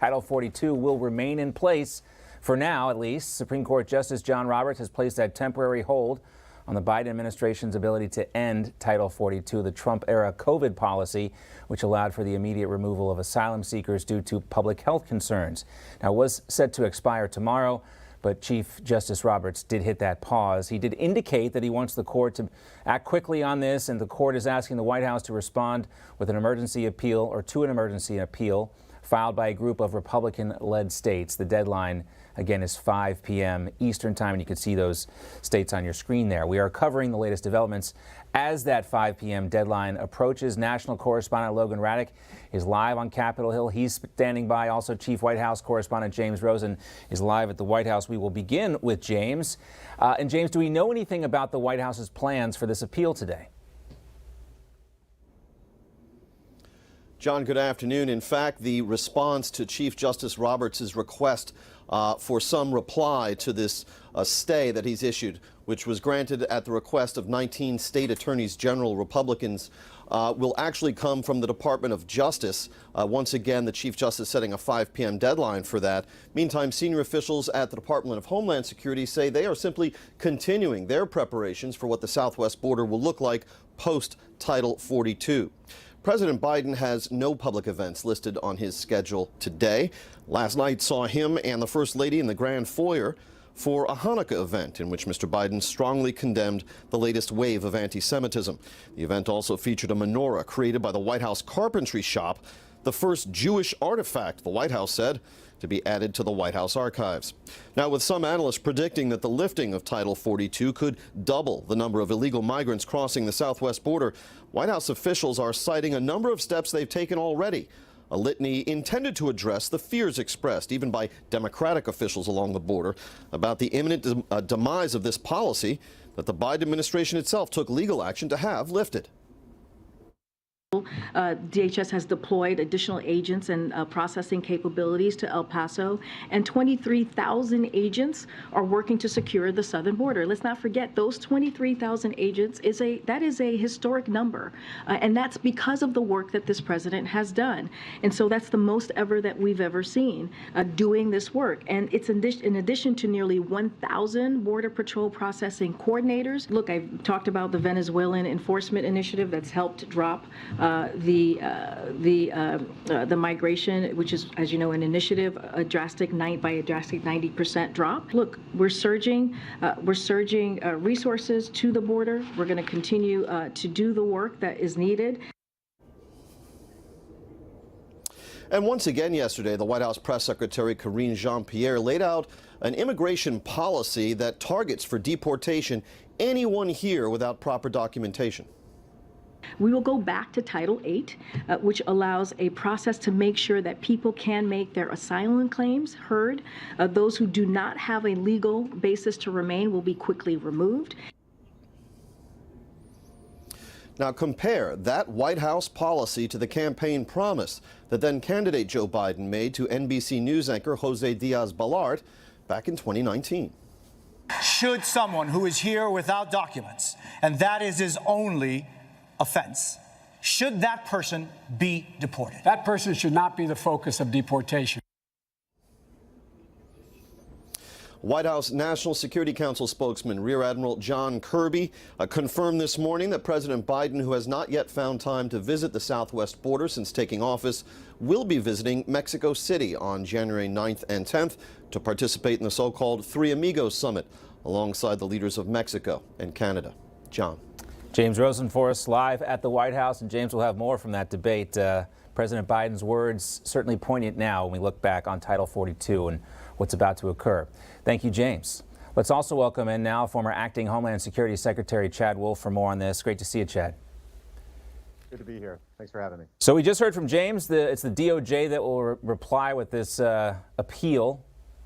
Title 42 will remain in place for now, at least. Supreme Court Justice John Roberts has placed a temporary hold on the Biden administration's ability to end Title 42, the Trump-era COVID policy, which allowed for the immediate removal of asylum seekers due to public health concerns. Now, it was set to expire tomorrow, but Chief Justice Roberts did hit that pause. He did indicate that he wants the court to act quickly on this, and the court is asking the White House to respond with an emergency appeal or to an emergency appeal filed by a group of Republican-led states. The deadline, again, is 5 p.m. Eastern Time, and you can see those states on your screen there. We are covering the latest developments as that 5 p.m. deadline approaches. National correspondent Logan Raddick is live on Capitol Hill. He's standing by. Also, Chief White House correspondent James Rosen is live at the White House. We will begin with James. And James, do we know anything about the White House's plans for this appeal today? John, good afternoon. In fact, the response to Chief Justice Roberts' request for some reply to this stay that he's issued, which was granted at the request of 19 state attorneys general Republicans, will actually come from the Department of Justice. Once again, the Chief Justice setting a 5 p.m. deadline for that. Meantime, senior officials at the Department of Homeland Security say they are simply continuing their preparations for what the southwest border will look like post-Title 42. President Biden has no public events listed on his schedule today. Last night saw him and the First Lady in the Grand Foyer for a Hanukkah event in which Mr. Biden strongly condemned the latest wave of anti-Semitism. The event also featured a menorah created by the White House Carpentry Shop, the first Jewish artifact, the White House said, to be added to the White House archives. Now, with some analysts predicting that the lifting of Title 42 could double the number of illegal migrants crossing the southwest border, White House officials are citing a number of steps they've taken already. A litany intended to address the fears expressed, even by Democratic officials along the border, about the imminent demise of this policy that the Biden administration itself took legal action to have lifted. DHS has deployed additional agents and processing capabilities to El Paso, and 23,000 agents are working to secure the southern border. Let's not forget, those 23,000 agents is a historic number, and that's because of the work that this president has done. And so that's the most ever that we've ever seen doing this work. And it's in addition to nearly 1,000 Border Patrol processing coordinators. Look, I've talked about the Venezuelan enforcement initiative that's helped drop the migration, which is, as you know, an initiative, a drastic 90% drop. Look, we're surging resources to the border. We're going to continue to do the work that is needed. And once again yesterday, the White House Press Secretary Karine Jean-Pierre laid out an immigration policy that targets for deportation anyone here without proper documentation. We will go back to Title VIII, which allows a process to make sure that people can make their asylum claims heard. Those who do not have a legal basis to remain will be quickly removed. Now compare that White House policy to the campaign promise that then candidate Joe Biden made to NBC News anchor Jose Diaz-Balart back in 2019. Should someone who is here without documents, and that is his only offense, should that person be deported? That person should not be the focus of deportation. White House National Security Council spokesman Rear Admiral John Kirby confirmed this morning that President Biden, who has not yet found time to visit the southwest border since taking office, will be visiting Mexico City on January 9th and 10th to participate in the so-called Three Amigos Summit alongside the leaders of Mexico and Canada. John. James Rosen for us live at the White House, and James will have more from that debate. President Biden's words certainly poignant now when we look back on Title 42 and what's about to occur. Thank you, James. Let's also welcome in now former Acting Homeland Security Secretary Chad Wolf for more on this. Great to see you, Chad. Good to be here. Thanks for having me. So we just heard from James. It's the DOJ that will reply with this appeal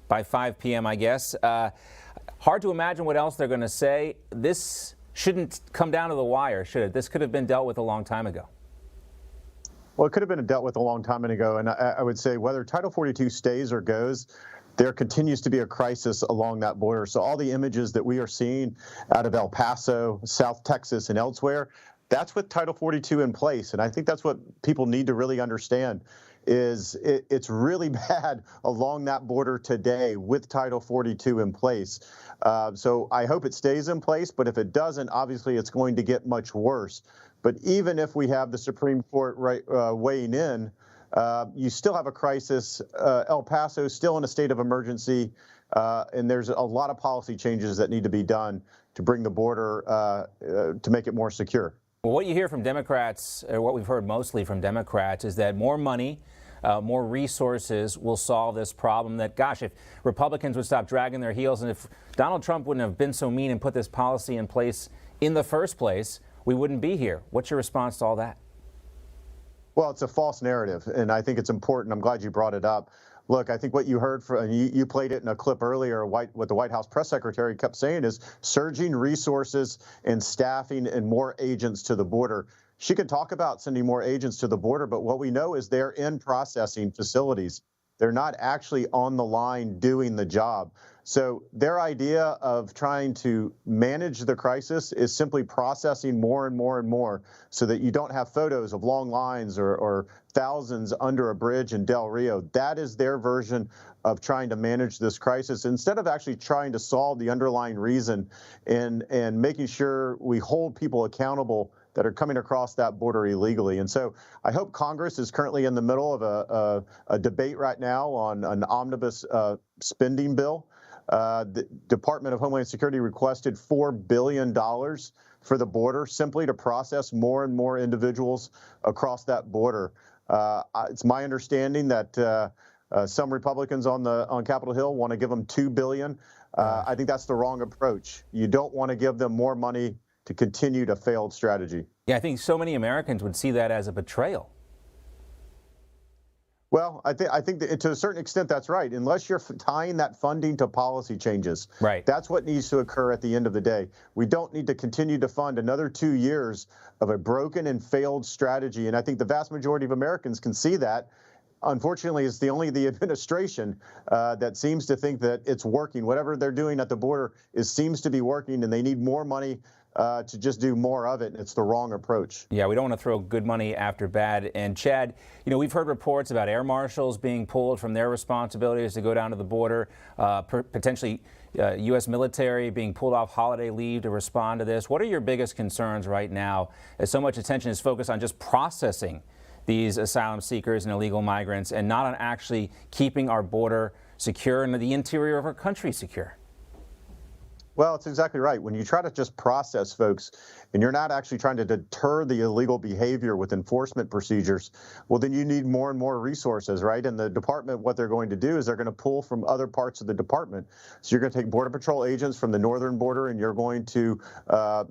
by 5 p.m., I guess. Hard to imagine what else they're going to say. This shouldn't come down to the wire, should it? This could have been dealt with a long time ago. Well, it could have been dealt with a long time ago. And I would say whether Title 42 stays or goes, there continues to be a crisis along that border. So all the images that we are seeing out of El Paso, South Texas, and elsewhere, that's with Title 42 in place. And I think that's what people need to really understand. is it's really bad along that border today with Title 42 in place. So I hope it stays in place, but if it doesn't, obviously it's going to get much worse. But even if we have the Supreme Court weighing in, you still have a crisis. El Paso is still in a state of emergency, and there's a lot of policy changes that need to be done to bring the border to make it more secure. Well, what you hear from Democrats, or what we've heard mostly from Democrats, is that more money, more resources will solve this problem. That, gosh, if Republicans would stop dragging their heels, and if Donald Trump wouldn't have been so mean and put this policy in place in the first place, we wouldn't be here. What's your response to all that? Well, it's a false narrative, and I think it's important. I'm glad you brought it up. Look, I think what you heard from, you played it in a clip earlier, what the White House press secretary kept saying is surging resources and staffing and more agents to the border. She could talk about sending more agents to the border, but what we know is they're in processing facilities. They're not actually on the line doing the job. So their idea of trying to manage the crisis is simply processing more and more and more so that you don't have photos of long lines or thousands under a bridge in Del Rio. That is their version of trying to manage this crisis instead of actually trying to solve the underlying reason and making sure we hold people accountable that are coming across that border illegally. And so I hope Congress is currently in the middle of a debate right now on an omnibus spending bill. The Department of Homeland Security requested $4 billion for the border simply to process more and more individuals across that border. It's my understanding that some Republicans on Capitol Hill want to give them $2 billion. I think that's the wrong approach. You don't want to give them more money to continue a failed strategy. Yeah, I think so many Americans would see that as a betrayal. Well, I think that to a certain extent that's right, unless you're tying that funding to policy changes. Right. That's what needs to occur at the end of the day. We don't need to continue to fund another 2 years of a broken and failed strategy. And I think the vast majority of Americans can see that. Unfortunately, it's only the administration that seems to think that it's working. Whatever they're doing at the border seems to be working, and they need more money to just do more of it. It's the wrong approach. Yeah, we don't want to throw good money after bad. And Chad, we've heard reports about air marshals being pulled from their responsibilities to go down to the border, potentially U.S. military being pulled off holiday leave to respond to this. What are your biggest concerns right now as so much attention is focused on just processing these asylum seekers and illegal migrants and not on actually keeping our border secure and the interior of our country secure? Well, it's exactly right. When you try to just process folks and you're not actually trying to deter the illegal behavior with enforcement procedures, well, then you need more and more resources, right? And the department, what they're going to do is they're going to pull from other parts of the department. So you're going to take Border Patrol agents from the northern border and you're going to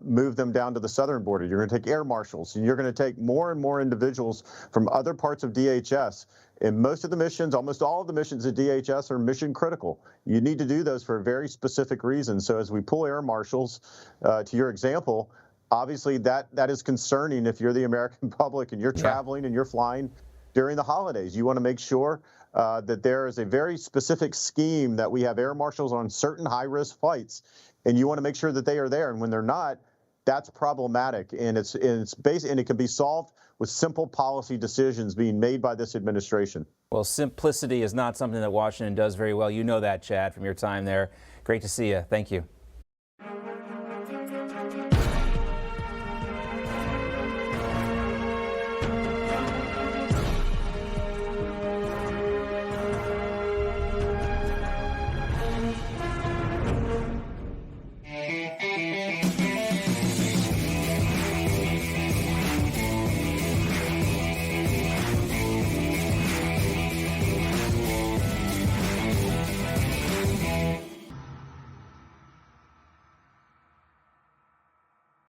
move them down to the southern border. You're going to take air marshals and you're going to take more and more individuals from other parts of DHS. And most of the missions, almost all of the missions at DHS are mission critical. You need to do those for a very specific reason. So as we pull air marshals, to your example, obviously that is concerning if you're the American public and you're traveling and you're flying during the holidays. You want to make sure that there is a very specific scheme that we have air marshals on certain high-risk flights, and you want to make sure that they are there. And when they're not, that's problematic, and it can be solved with simple policy decisions being made by this administration. Well, simplicity is not something that Washington does very well. You know that, Chad, from your time there. Great to see you. Thank you.